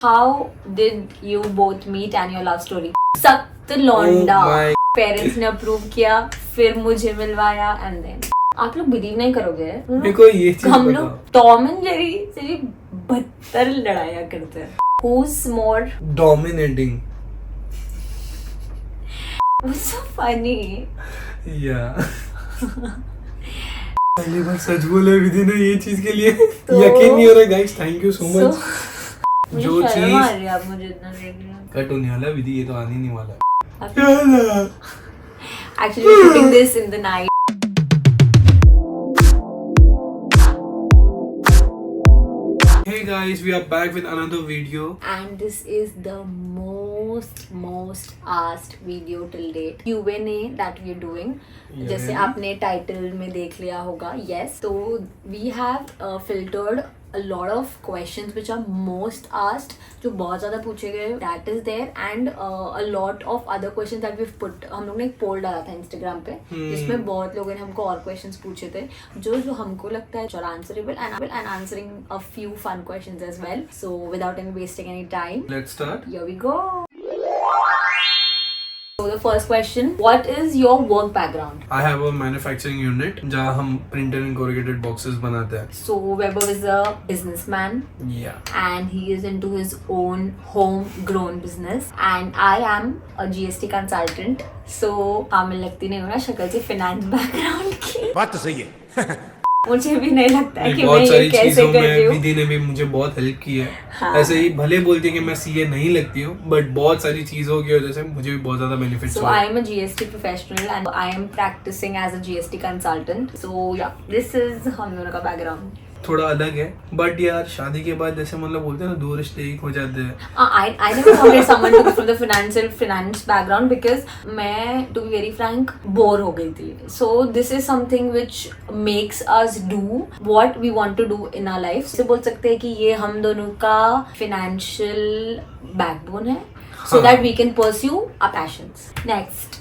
How did you both meet and your love story? सख्त लौंडा parents ने approve किया, फिर मुझे मिलवाया एंड देन आप लोग बिलीव नहीं करोगे, हम लोग टॉम एंड जेरी से बदतर लड़ाया करते हैं. Who's more dominating? What's so funny? Yeah. पहली बार सच बोला विधि ने ये चीज के लिए यकीन नहीं हो रहा guys. Thank you so much. जो चीज आप मुझे इतना देख रहे हैं कट होने वाला विधि, ये तो आने नहीं वाला. Actually we're shooting this in the night. Hey guys, we are back with another video. And this is the most asked video till date. Q&A that we are doing. जैसे आपने टाइटल में देख लिया होगा. Yes, so we have filtered a lot of questions which are most asked, जो बहुत ज़्यादा पूछे गए. That is there and a lot of other questions that we've put. हम लोग ने एक पोल डाला था Instagram पे जिसमें बहुत लोगों ने हमको और questions पूछे थे जो हमको लगता है are answerable and answering a few fun questions as well. So without any wasting any time, Let's start. Here we go. So the first question, what is your work background? I have a manufacturing unit जहाँ हम printer and corrugated boxes बनाते हैं. So Weber is a businessman. Yeah. And he is into his own homegrown business. And I am a GST consultant. So हमें लगती नहीं हो रहा शक्ल से finance background की. बात तो सही है. मुझे भी नहीं लगता है कि मैं बहुत ये सारी कैसे चीजों कर रही में हूँ. विधि ने भी मुझे बहुत हेल्प की है. हाँ. ऐसे ही भले बोलती है कि मैं सीए नहीं लगती हूँ, बट बहुत सारी चीजों की वजह से मुझे भी बहुत ज्यादा बेनिफिट्स So हुए. I am a GST professional and I am practicing as a GST consultant. So yeah, this is हम दोनों का background. थोड़ा अलग है, बट यार शादी के बाद जैसे मतलब बोलते हैं ना, दो रिश्ते एक हो जाते हैं. I never wanted someone to be from the finance background because मैं to be very frank bore हो गई थी. So this is something which makes us do what we want to do in our life. से बोल सकते हैं कि ये हम दोनों का financial backbone है, so that we can pursue our passions. Next.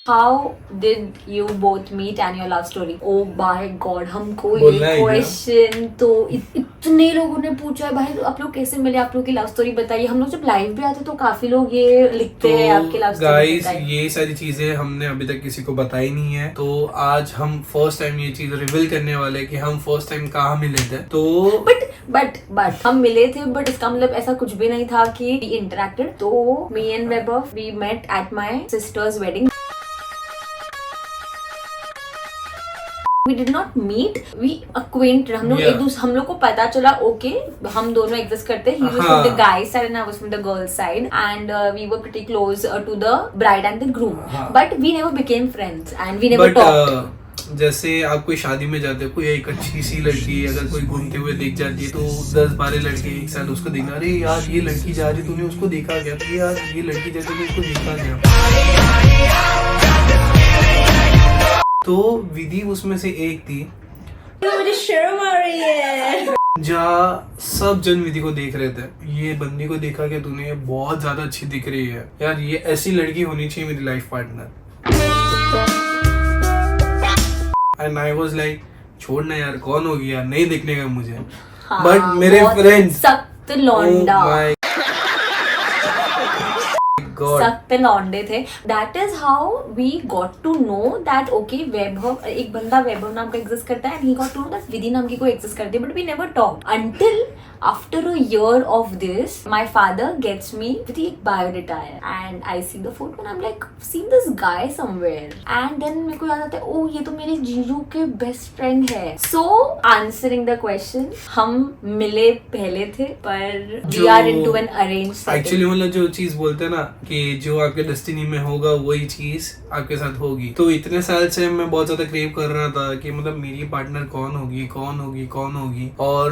How did you both meet and your love story? Oh my God, हमको ये क्वेश्चन तो इतने लोगों ने पूछा है. भाई आप लोग कैसे मिले, आप लोग की लव स्टोरी बताइए. हम लोग जब लाइव भी आते तो काफी लोग ये लिखते हैं आपकी लव स्टोरी. गाइस ये सारी चीजें हमने अभी तक किसी को बताई नहीं है, तो आज हम फर्स्ट टाइम ये चीज रिवील करने वाले हैं कि हम फर्स्ट टाइम कहाँ मिले थे. तो बट हम मिले थे, बट इसका मतलब ऐसा कुछ भी नहीं था कि we interacted. तो me and Weber we met at my sister's wedding. We did not meet, we acquainted. हम लोग को पता चला ओके हम दोनों एग्जिस्ट करते हैं. He was from the guy side and I was from the girl side and we were pretty close to the bride and the groom. But we never became friends and we never talked. जैसे आप कोई शादी में जाते हो, कोई एक अच्छी सी लड़की अगर कोई घूमते हुए दिख जाती है तो 10-12 लड़के एक साथ उसको देखना, अरे यार ये लड़की जा रही, तूने उसको देखा क्या, तो यार ये लड़की जा रही, तूने उसको देखा क्या. तो विधि उसमें से एक थी. मुझे शर्म आ रही है. जहाँ सब जन विधि को देख रहे थे, ये बंदी को देखा क्या तूने, ये बहुत ज्यादा अच्छी दिख रही है यार, ये ऐसी लड़की होनी चाहिए मेरी life partner. And I was like छोड़ना यार, कौन होगी यार, नहीं दिखने का मुझे. बट मेरे फ्रेंड्स सख्त लौंडा सख्त लौंडे थे. That is how we got to know that okay Vaibhav, एक बंदा वैभव नाम का एग्जिस्ट करता है. And he got to know that Vidhi नाम की कोई एग्जिस्ट करती है, but we never talk until after a year of this my father gets me with एक biodata and I see the photo and I am like seen this guy somewhere. And then मेरे को याद आता है ओ ये तो मेरे जीजू के बेस्ट फ्रेंड है. सो आंसरिंग द क्वेश्चन, हम मिले पहले थे पर we are into an arranged. Actually मतलब जो चीज बोलते हैं ना कि जो आपके डेस्टिनी में होगा वही चीज आपके साथ होगी. तो इतने साल से मैं बहुत ज्यादा क्रेव कर रहा था कि मतलब मेरी पार्टनर कौन होगी और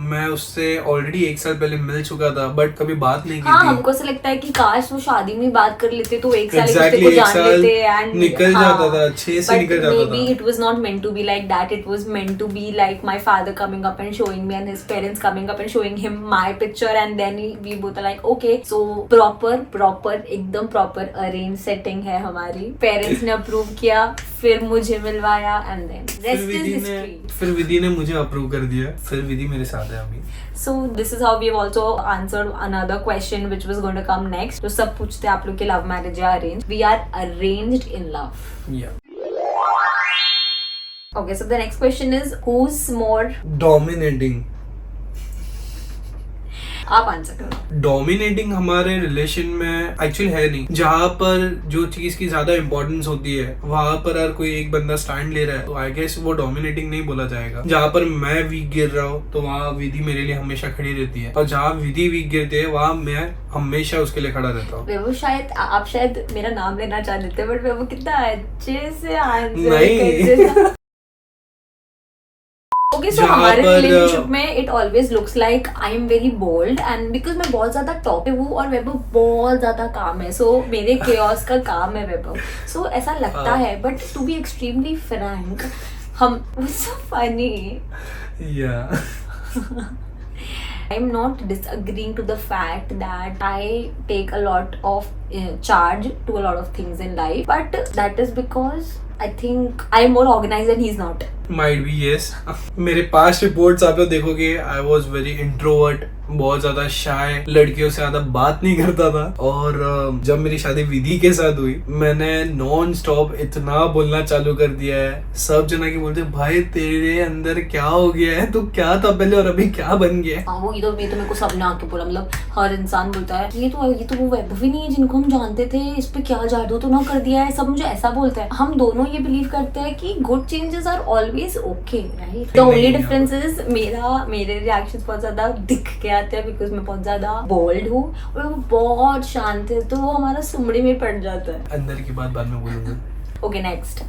मैं उससे ऑलरेडी 1 साल पहले मिल चुका था, बट कभी बात नहीं की थी. हमको ऐसा लगता है कि काश वो शादी में बात कर लेते तो 1 साल एक को जान लेते एंड निकल जाता था, अच्छे से निकल जाता था. Maybe it was not meant to be like that. It was meant to be like my father coming up and showing me and his parents coming up and showing him my picture and then we both are like okay. So proper एकदम proper arrange setting है हमारी. Parents ने approve किया, फिर मुझे मिलवाया and then rest is history. फिर विधि ने मुझे अप्रूव कर दिया, फिर विधि मेरे साथ है अभी. So this is how we have also answered another question which was going to come next. तो सब पूछते हैं आप लोग के love marriage या arranged. We are arranged in love. Yeah. Okay, so the next question is who's more Dominating. आप answer करो. डोमिनेटिंग हमारे रिलेशन में एक्चुअली है नहीं. जहाँ पर जो चीज की ज्यादा इंपॉर्टेंस होती है वहाँ पर अगर कोई एक बंदा स्टैंड ले रहा है तो आई गेस वो डोमिनेटिंग नहीं बोला जाएगा. जहाँ पर मैं वीक गिर रहा हूँ तो वहाँ विधि मेरे लिए हमेशा खड़ी रहती है, और जहाँ विधि वीक गिरती है वहाँ मैं हमेशा उसके लिए खड़ा रहता हूँ. वो शायद आप शायद मेरा नाम लेना चाहते थे, बट वो कितना अच्छे से आंसर नहीं. करते थे. Okay, so हमारे रिलेशनशिप में it always looks like I am very bold and because मैं बहुत ज्यादा टॉकिव हूँ और वैभव बहुत ज्यादा काम है. सो मेरे केओस का काम है वैभव. सो ऐसा लगता है, but to be extremely frank हम so funny. Yeah. I'm not disagreeing to the fact that I take a lot of charge to a lot of things in life, but that is because I think I'm more organized and he's not. Might be, yes. मेरे past reports आप लोग देखोगे, I was very introvert, बहुत ज्यादा शाय, लड़कियों से ज्यादा बात नहीं करता था. और जब मेरी शादी विधि के साथ हुई मैंने नॉन स्टॉप इतना बोलना चालू कर दिया है. सब जना के बोलते भाई तेरे अंदर क्या हो गया है, तू क्या था पहले और अभी क्या बन गया है. वो ये तो मेरे को सबने आके बोला, मतलब हर इंसान बोलता है ये तो वो वैभव ही नहीं है जिनको हम जानते थे, इस पे क्या जादू तो ना कर दिया है. सब मुझे ऐसा बोलता है. हम दोनों ये बिलीव करते हैं कि good changes are always okay, right. The only difference is मेरे रिएक्शंस बहुत ज्यादा दिख के आते हैं बिकॉज मैं बहुत ज्यादा बोल्ड हूँ और वो बहुत शांत है, तो वो हमारा सुमड़ी में पड़ जाता है. अंदर की बात बाद में बोलूंगा. Okay, next.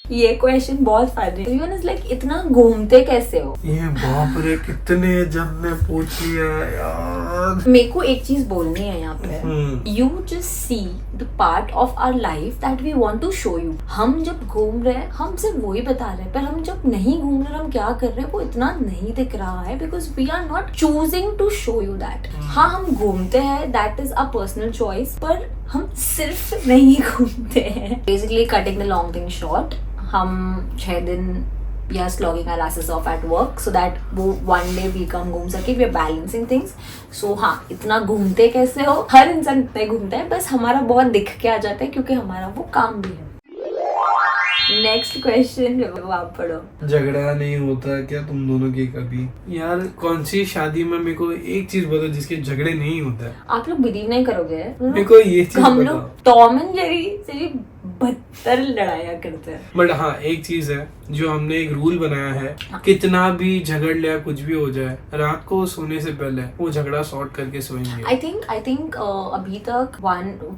ये क्वेश्चन बहुत फनी है. इवन इज लाइक इतना घूमते कैसे हो? ये बाप रे कितने जन ने पूछ लिया यार. मेरे को एक चीज बोलनी है यहाँ पे. You just see the part of our life that we want to show you. हम जब घूम रहे हैं हम सिर्फ वही बता रहे हैं, पर हम जब नहीं घूम रहे हम क्या कर रहे हैं वो इतना नहीं दिख रहा है because we are not choosing to show you that. हाँ, हम घूमते हैं, that is a personal choice, पर हम सिर्फ नहीं घूमते हैं. Basically cutting the long thing short, हम 6 दिन we are slogging our asses off at work so that वो one day we come घूम सके. we are balancing things. so हाँ, इतना घूमते कैसे हो? हर इंसान इतना घूमता है, बस हमारा बहुत दिख के आ जाता है क्योंकि हमारा वो काम भी है. नेक्स्ट क्वेश्चन आप पढ़ो. झगड़ा नहीं होता क्या तुम दोनों के कभी? यार कौन सी शादी में मेरे को एक चीज बताओ जिसके झगड़े नहीं होता है. आप लोग बिलीव नहीं करोगे, मेरे को ये चीज हम लोग टॉम एंड जेरी से बदतर लड़ाया करते हैं. बट हाँ, एक चीज है जो हमने एक रूल बनाया है, कितना भी झगड़ लिया कुछ भी हो जाए, रात को सोने से पहले वो झगड़ा सॉर्ट करके सोएंगे. आई थिंक अभी तक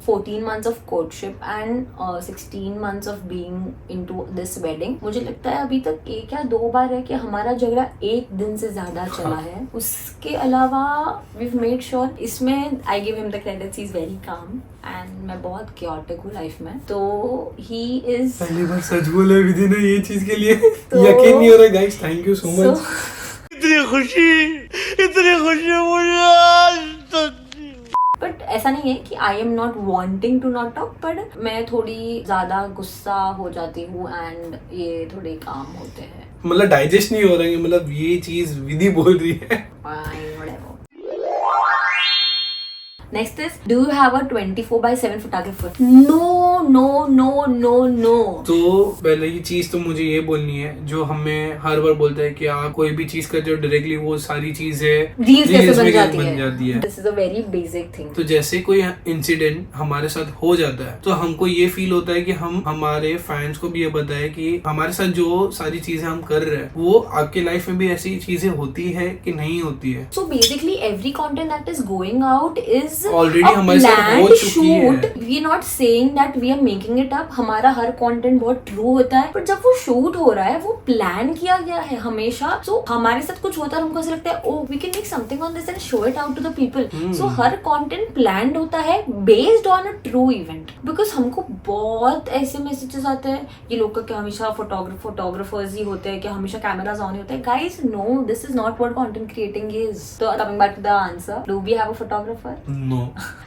14 months of courtship and 16 months of being into this wedding, मुझे लगता है अभी तक 1 या 2 बार है कि हमारा झगड़ा 1 दिन से ज्यादा चला है. उसके अलावा we've made sure, इसमें I give him the credit, he is very calm and मैं बहुत chaotic हूँ लाइफ में, तो he is. पहली बार सच बोला विधि ने ये चीज के लिए. तो यकीन नहीं हो रहा guys. Thank you so much. इतनी खुशी मुझे. बट ऐसा नहीं है कि I am not wanting to not talk, but मैं थोड़ी ज्यादा गुस्सा हो जाती हूँ एंड ये थोड़े काम होते हैं. मतलब डाइजेस्ट नहीं हो रहा है, मतलब ये चीज विधि बोल रही है. Next is, do you have a 24/7 photographer? No. तो पहले ये चीज तो मुझे ये बोलनी है, जो हमें हर बार बोलता है कि आप कोई भी चीज करते हो डायरेक्टली वो सारी चीजें रील्स कैसे बन जाती है. This is a very basic thing. तो जैसे कोई इंसिडेंट हमारे साथ हो जाता है तो हमको ये फील होता है कि हम हमारे फैंस को भी ये बताए कि हमारे साथ जो सारी चीजें हम कर रहे हैं वो आपके लाइफ में भी ऐसी चीजें होती है कि नहीं होती है. So basically every content that is going out is already हमारे साथ हो चुकी है. We are not saying that we are making it up. हमारा हर कंटेंट बहुत ट्रू होता है, पर जब वो शूट हो रहा है वो प्लान किया गया है हमेशा. सो हमारे साथ कुछ होता है, हमको ऐसा लगता है oh we can make something on this and show it out to the people. So हर कंटेंट प्लान्ड होता है based on a true event. Because हमको बहुत ऐसे मैसेजेस आते हैं ये लोग का क्या हमेशा फोटोग्राफर्स ही होते हैं, क्या हमेशा कैमरास ऑन होते हैं. Guys no, this is not what content creating is. तो coming back to the answer, do we have a photographer? No.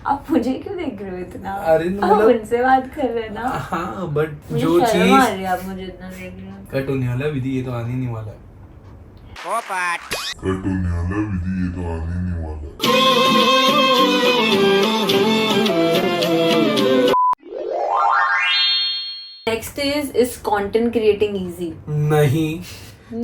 आप मुझे क्यों देख रहे हो इतना? अरे आप उनसे बात कर रहे हैं ना. हाँ, बट मुझे जो शर्म चीज आ रही है, आप मुझे इतना देख रहे हो. कट होने वाला विधि, ये तो आने नहीं वाला. कार्टून नहीं वाला विधि, ये तो आने नहीं वाला। Next is content creating easy? नहीं,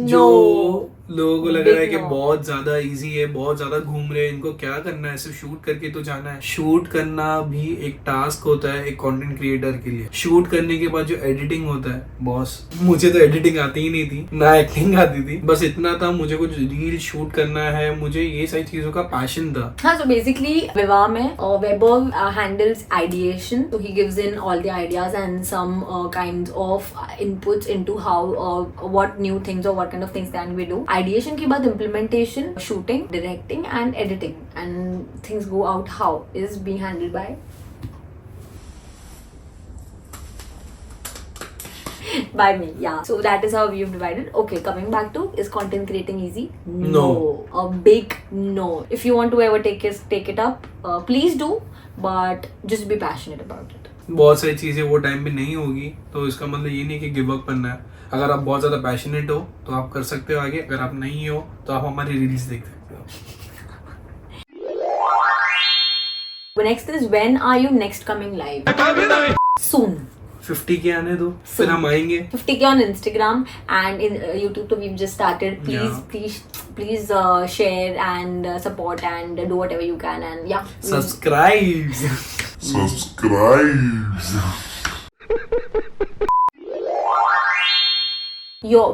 जो लोगों को लग रहा है कि बहुत ज्यादा इजी है, बहुत ज्यादा घूम रहे हैं, इनको क्या करना है, सिर्फ शूट करके तो जाना है। शूट करना भी एक टास्क होता है एक कंटेंट क्रिएटर के लिए। शूट करने के बाद जो एडिटिंग होता है, बॉस मुझे तो एडिटिंग आती ही नहीं थी, ना एक्टिंग आती थी, बस इतना था मुझे कुछ रील शूट करना है, मुझे ये सारी चीजों का पैशन था। हाँ, so basically विवाह में Webber handles ideation, so he gives in all the ideas and some kinds of inputs into how what new things or what kind of things can we do. Ideation के बाद implementation, shooting, directing and editing, and things go out how is being handled by me. Yeah, so that is how we've divided. Okay, coming back to, is content creating easy? No. A big no. If you want to ever take it up, please do, but just be passionate about it. बहुत सारी चीजें वो time पे नहीं होगी, तो इसका मतलब ये नहीं कि गिव अप करना है। अगर आप बहुत ज्यादा पैशनेट हो तो आप कर सकते हो आगे, अगर आप नहीं हो तो आप हमारी रील्स देख सकते हो। Next is, when are you next coming live? Soon. 50 के आने दो, फिर हम आएंगे। 50 के on Instagram and in YouTube, तो we've just started. Please share and support and do whatever you can, and yeah. Subscribe.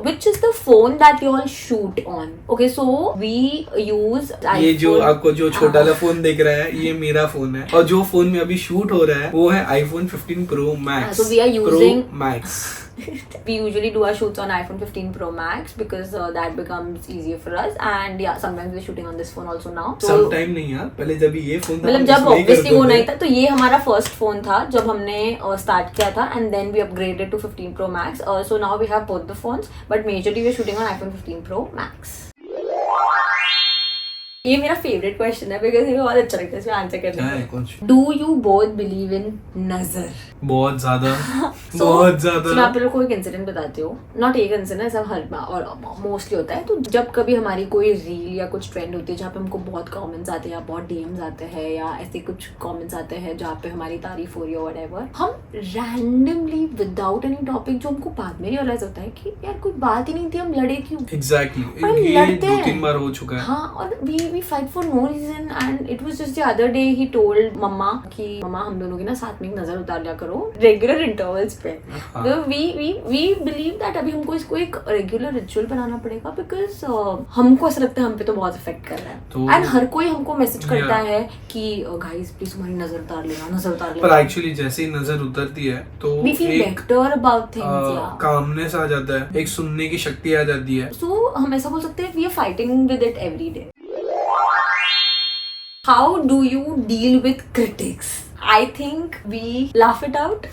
Which is the phone that you all shoot on? Okay, so we use iPhone. ये जो आपको जो छोटा वाला phone दिख रहा है, ये मेरा फोन है, और जो फोन में अभी शूट हो रहा है वो है iPhone 15 Pro Max. So we are using Pro Max. We usually do our shoots on iPhone 15 Pro Max because that becomes easier for us, and yeah, sometimes we're shooting on this phone also now. So Sometime नहीं यार, पहले जब ये phone था, मतलब जब obviously वो नहीं था, तो ये हमारा first phone था जब हमने start किया था, and then we upgraded to 15 Pro Max. So now we have both the phones, but majorly we're shooting on iPhone 15 Pro Max. ये मेरा फेवरेट क्वेश्चन है बिकॉज ये बहुत अच्छा लगता है इसमें आंसर करने में। Do you both believe in नजर? बहुत ज्यादा बहुत ज्यादा। मैं आप लोगों को एक इंसिडेंट बताती हूँ, नॉट एक इंसिडेंट, ऐसा हर और मोस्टली होता है। तो जब कभी हमारी कोई रील या कुछ ट्रेंड होती है जहाँ पे हमको बहुत कमेंट्स आते हैं या बहुत डीएम्स आते हैं या ऐसे कुछ कमेंट्स आते हैं जहाँ पे हमारी तारीफ हो रही है व्हाटएवर, हम रैंडमली विदाउट एनी टॉपिक, जो हमको बाद में रियलाइज होता है कि यार कोई बात ही नहीं थी, हम लड़े क्यों? एग्जैक्टली, ये 2-3 बार हो चुका है। हाँ, और we fight for no reason, and it was just the other day he told मम्मा कि मम्मा हम दोनों की ना साथ में एक नजर उतार लिया करो रेगुलर इंटरवल्स पे। तो we believe that अभी हमको इसको एक रेगुलर रिचुअल बनाना पड़ेगा बिकॉज हमको ऐसा लगता है हम पे तो बहुत इफेक्ट कर रहा है, एंड हर कोई हमको मैसेज करता है कि गाइस प्लीज तुम्हारी नजर उतार लेना। पर एक्चुअली जैसे ही नजर उतरती है तो we feel better about things, calmness आ जाता है, एक सुनने की शक्ति आ जाती है। So हम ऐसा बोल सकते हैं we are fighting with it every day. How do you deal with critics? I think we laugh it out.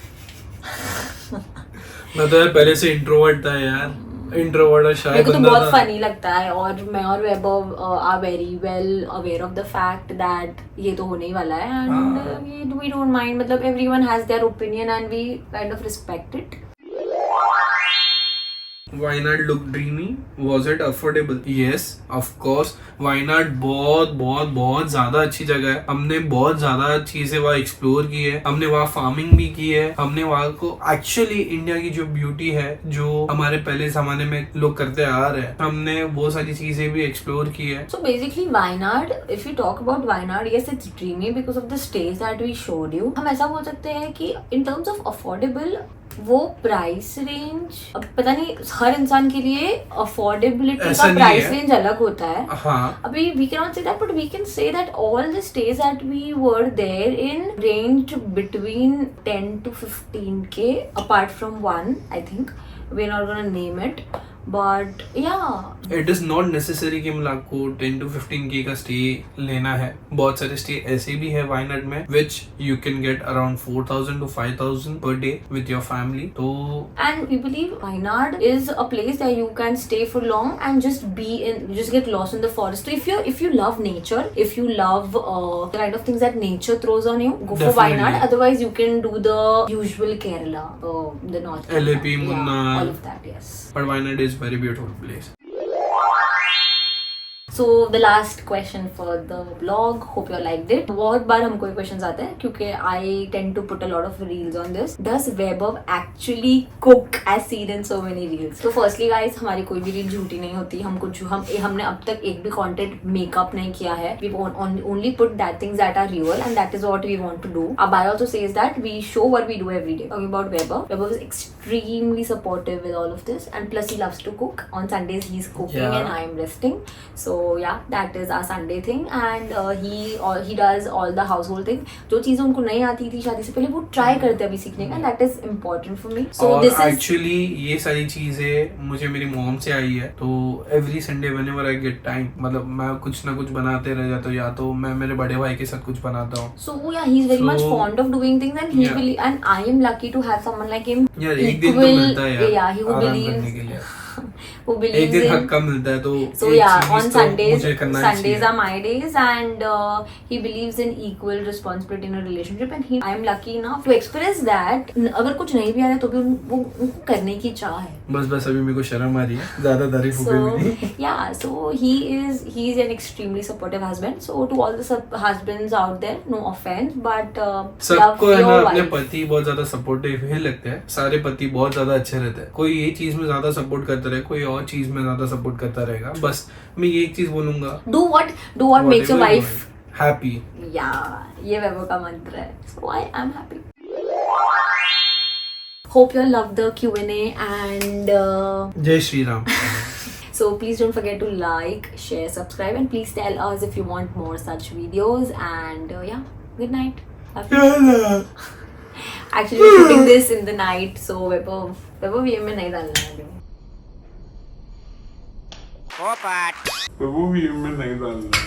मैं तो यार पहले से इंट्रोवर्ट था यार, इंट्रोवर्ट और शाय मेरे को तो बंदा बहुत था। फनी लगता है, और मैं और Vaibhav are very well aware of the fact that ये तो होने ही वाला है, एंड वी डोंट माइंड, मतलब everyone has their opinion and we kind of respect it. Wayanad look dreamy, was it affordable? Yes, of course. Wayanad बहुत बहुत बहुत ज्यादा अच्छी जगह है। हमने बहुत ज्यादा चीजें वहाँ एक्सप्लोर की है, हमने वहाँ फार्मिंग भी की है, हमने वहाँ को एक्चुअली इंडिया की जो ब्यूटी है जो हमारे पहले जमाने में लोग करते आ रहे हैं, हमने वो सारी चीजें भी एक्सप्लोर की है। So basically Wayanad, if you talk about Wayanad, yes it's dreamy because of the stays that we showed you. हम ऐसा बोल सकते हैं कि in terms of affordable, वो प्राइस रेंज, अब पता नहीं हर इंसान के लिए अफोर्डेबिलिटी का प्राइस रेंज अलग होता है। हाँ, अभी we cannot say that, but we can say that all the stays that we were there in ranged between 10 to 15K, apart from one, I think we're not gonna name it, but yeah, it is not necessary कि मतलब आपको 10 to 15K का stay लेना है। बहुत सारे stay ऐसे भी है वायनाड में which you can get around 4,000 to 5,000 per day with your family. तो and we believe Wayanad is a place that you can stay for long and just get lost in the forest. So if you love nature, if you love the kind of things that nature throws on you, go for Wayanad. Otherwise you can do the usual Kerala, the North Kerala. LAP, Munnar, all of that, yes. but Wayanad is very beautiful place. So the last question for the vlog, hope you liked it. बहुत बार हमको ये questions आते हैं क्योंकि I tend to put a lot of reels on this. Does Vaibhav actually cook as seen in so many reels? So firstly guys, हमारी कोई भी reel झूठी नहीं होती. हमने अब तक एक भी content makeup नहीं किया है. We only put that things that are real and that is what we want to do. Our bio also says that we show what we do every day. Talking about Vaibhav, Vaibhav is extremely supportive with all of this, and plus he loves to cook. On Sundays he's cooking and I am resting. So yeah, that is our Sunday thing, and he does all the household thing. जो चीजें उनको नहीं आती थी शादी से पहले वो ट्राई करते अभी सीखने का, and that is important for me. So और this is actually ये सारी चीजें मुझे मेरी मॉम से आई है. तो every Sunday whenever I get time, मतलब मैं कुछ ना कुछ बनाते रह जाता हूँ, या तो मैं मेरे बड़े भाई के साथ कुछ बनाता हूँ. So yeah, he's very much So, fond of doing things, and he yeah. will, and I am lucky to have someone like him. यार एक दिन तो मिलता है यार yeah, he who आराम believes, करने के लिए. who एक believes दिन in. हक्का मिलता है तो So एक yeah, चीज़ on तो Sundays, मुझे करना ही Sundays चाहिए. are my days, and he believes in equal responsibility in a relationship, and I am lucky enough to express that. अगर कुछ नहीं भी आ रहा है तो भी वो उनको करने की चाह है. बस अभी मेरे को शर्म आ रही है, ज्यादा तारीफ हो गई मेरी. Yeah, so he's an extremely supportive husband. So to all the husbands out there, no offense, but सबको love है ना your अपने wife. पति बहुत ज्यादा सपोर्टिव ही लगते हैं. सारे पति बहुत ज्यादा अच्छे रहते हैं. कोई ये चीज में ज्यादा सपोर्ट करता रहे, कोई और चीज में ज्यादा सपोर्ट करता रहेगा. बस मैं ये एक चीज बोलूंगा, Do what makes your wife happy. yeah, ये वैभव का मंत्र है. So I am happy. Hope you all loved the Q&A, and जय Shri Ram. so please don't forget to like, share, subscribe, and please tell us if you want more such videos. And yeah, good night. Actually, we're shooting this in the night, so Vaibhav ये में नहीं डालना है. वो भी मैं नहीं डालना.